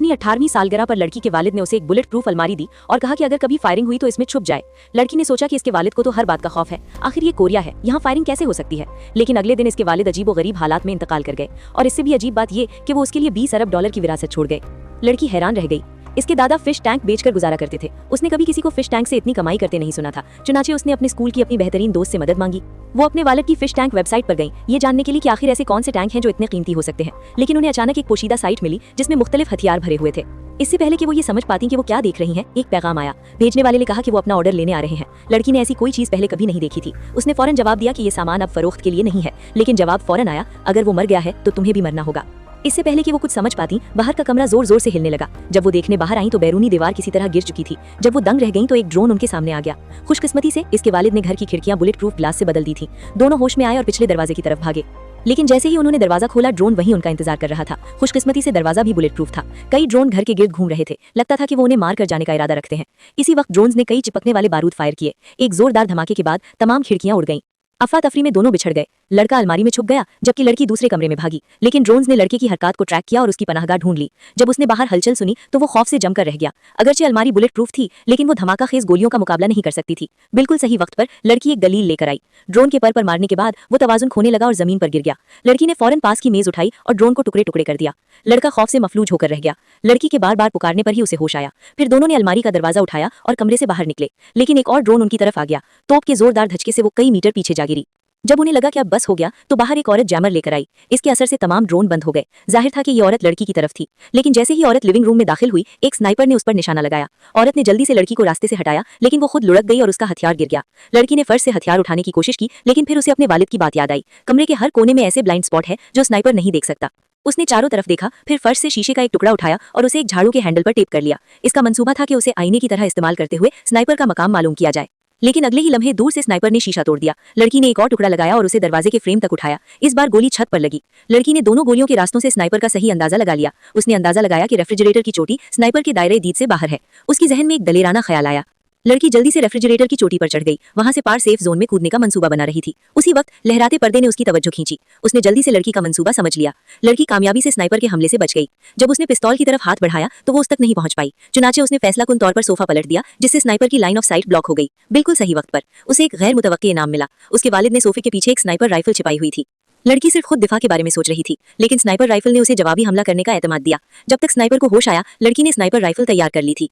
अपनी 18वीं सालगिरह पर लड़की के वालिद ने उसे एक बुलेट प्रूफ अलमारी दी और कहा कि अगर कभी फायरिंग हुई तो इसमें छुप जाए। लड़की ने सोचा कि इसके वालिद को तो हर बात का खौफ है, आखिर ये कोरिया है, यहाँ फायरिंग कैसे हो सकती है। लेकिन अगले दिन इसके वालिद अजीब व गरीब हालात में इंतकाल कर गए और इससे भी अजीब बात ये कि वो उसके लिए 20 अरब डॉलर की विरासत छोड़ गए। लड़की हैरान रह गई। इसके दादा फिश टैंक बेचकर गुजारा करते थे। उसने कभी किसी को फिश टैंक से इतनी कमाई करते नहीं सुना था। चुनाचे उसने अपने स्कूल की अपनी बेहतरीन दोस्त से मदद मांगी। वो अपने वालिद की फिश टैंक वेबसाइट पर गई ये जानने के लिए कि आखिर ऐसे कौन से टैंक हैं जो इतने कीमती हो सकते हैं। लेकिन उन्हें अचानक एक पोशीदा साइट मिली जिसमें मुख्तलिफ हथियार भरे हुए थे। इससे पहले कि वो ये समझ पाती कि वो क्या देख रही हैं, एक पैगाम आया। भेजने वाले ने कहा कि वो अपना ऑर्डर लेने आ रहे हैं। लड़की ने ऐसी कोई चीज पहले कभी नहीं देखी थी। उसने फौरन जवाब दिया कि ये सामान अब फरोख्त के लिए नहीं है। लेकिन जवाब फौरन आया, अगर वो मर गया है तो तुम्हें भी मरना होगा। इससे पहले कि वो कुछ समझ पाती, बाहर का कमरा जोर जोर से हिलने लगा। जब वो देखने बाहर आई तो बैरूनी दीवार किसी तरह गिर चुकी थी। जब वो दंग रह गईं तो एक ड्रोन उनके सामने आ गया। खुशकिस्मती से इसके वालिद ने घर की खिड़कियां बुलेट प्रूफ ग्लास से बदल दी थी। दोनों होश में आए और पिछले दरवाजे की तरफ भागे। लेकिन जैसे ही उन्होंने दरवाजा खोला, ड्रोन वहीं उनका इंतजार कर रहा था। खुशकिस्मती से दरवाजा भी बुलेट प्रूफ था। कई ड्रोन घर के गिर्द घूम रहे थे। लगता था कि वो उन्हें मार कर जाने का इरादा रखते हैं। इसी वक्त ड्रोन्स ने कई चिपकने वाले बारूद फायर किए। एक जोरदार धमाके के बाद तमाम खिड़कियां उड़ गईं। अफरा तफरी में दोनों बिछड़ गए। लड़का अलमारी में छुप गया जबकि लड़की दूसरे कमरे में भागी। लेकिन ड्रोन्स ने लड़के की हरकत को ट्रैक किया और उसकी पनाहगाह ढूंढ ली। जब उसने बाहर हलचल सुनी तो वो खौफ से जमकर रह गया। अगरचे अलमारी बुलेट प्रूफ थी, लेकिन वो धमाका खेज गोलियों का मुकाबला नहीं कर सकती थी। बिल्कुल सही वक्त पर लड़की एक दलील लेकर आई। ड्रोन के पर मारने के बाद वो तवाजुन खोने लगा और जमीन पर गिर गया। लड़की ने फौरन पास की मेज उठाई और ड्रोन को टुकड़े टुकड़े कर दिया। लड़का खौफ से मफलूज होकर रह गया। लड़की के बार बार पुकारने पर ही उसे होश आया। फिर दोनों ने अलमारी का दरवाजा उठाया और कमरे से बाहर निकले। लेकिन एक और ड्रोन उनकी तरफ आ गया। तोप के जोरदार धचके से वो कई मीटर पीछे जा गिरी। जब उन्हें लगा कि अब बस हो गया तो बाहर एक औरत जैमर लेकर आई। इसके असर से तमाम ड्रोन बंद हो गए। जाहिर था कि ये औरत लड़की की तरफ थी। लेकिन जैसे ही औरत लिविंग रूम में दाखिल हुई, एक स्नाइपर ने उस पर निशाना लगाया। औरत ने जल्दी से लड़की को रास्ते से हटाया, लेकिन वो खुद लुढ़क गई और उसका हथियार गिर गया। लड़की ने फर्श से हथियार उठाने की कोशिश की, लेकिन फिर उसे अपने वालिद की बात याद आई। कमरे के हर कोने में ऐसे ब्लाइंड स्पॉट है जो स्नाइपर नहीं देख सकता। उसने चारों तरफ देखा, फिर फर्श से शीशे का एक टुकड़ा उठाया और उसे एक झाड़ू के हैंडल पर टेप कर लिया। इसका मंसूबा था कि उसे आईने की तरह इस्तेमाल करते हुए स्नाइपर का मकाम मालूम किया जाए। लेकिन अगले ही लम्हे दूर से स्नाइपर ने शीशा तोड़ दिया। लड़की ने एक और टुकड़ा लगाया और उसे दरवाजे के फ्रेम तक उठाया। इस बार गोली छत पर लगी। लड़की ने दोनों गोलियों के रास्तों से स्नाइपर का सही अंदाजा लगा लिया। उसने अंदाजा लगाया कि रेफ्रिजरेटर की चोटी स्नाइपर के दायरे दीद से बाहर है। उसकी जहन में एक दलेराना ख्याल आया। लड़की जल्दी से रेफ्रिजरेटर की चोटी पर चढ़ गई। वहां से पार सेफ जोन में कूदने का मंसूबा बना रही थी। उसी वक्त लहराते पर्दे ने उसकी तवज्जो खींची। उसने जल्दी से लड़की का मंसूबा समझ लिया। लड़की कामयाबी से स्नाइपर के हमले से बच गई। जब उसने पिस्तौल की तरफ हाथ बढ़ाया तो वो उस तक नहीं पहुंच पाई। चुनाचे उसने फैसलाकुन तौर पर सोफा पलट दिया, जिससे स्नाइपर की लाइन ऑफ साइट ब्लॉक हो गई। बिल्कुल सही वक्त पर उसे एक गैर मुतवक्की इनाम मिला। उसके वालिद ने सोफे के पीछे एक स्नाइपर राइफल छिपाई हुई थी। लड़की सिर्फ खुद दिफा के बारे में सोच रही थी, लेकिन स्नाइपर राइफल ने उसे जवाबी हमला करने का एतमाद दिया। जब तक स्नाइपर को होश आया, लड़की ने स्नाइपर राइफल तैयार कर ली थी।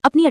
अपनी